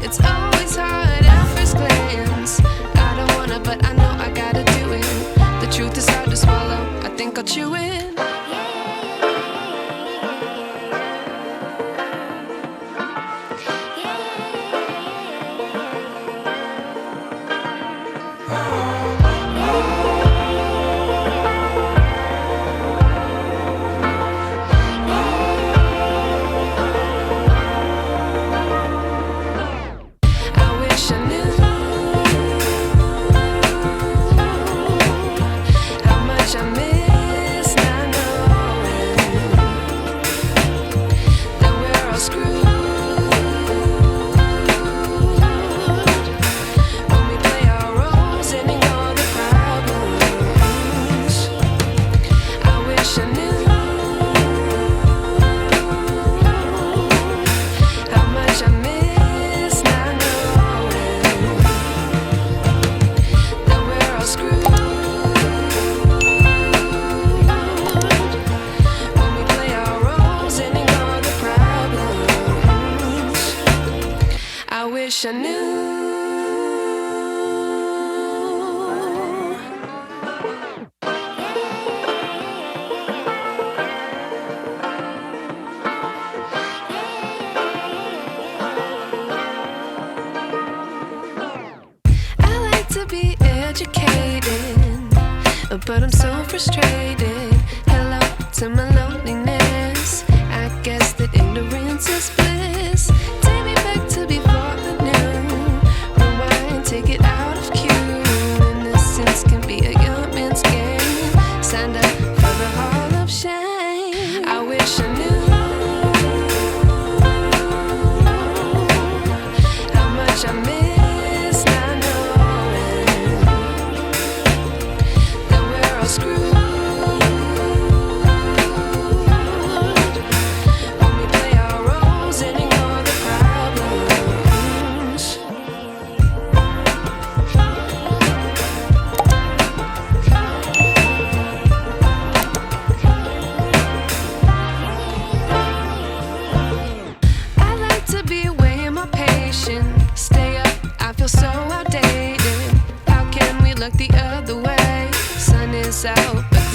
It's always hard at first glance. I don't wanna, but I know I gotta do it. The truth is hard to swallow, I think I'll chew it. I knew. I like to be educated, but I'm so frustrated. Hello to my loneliness. I guess that ignorance is bliss. Take me back to before the new. Rewind, take it out of cue. Innocence can be a young man's game. Signed up for the hall of shame. I wish I knew how much I miss not knowing that we're all screwed. Stay up, I feel so outdated. How can we look the other way? Sun is out, but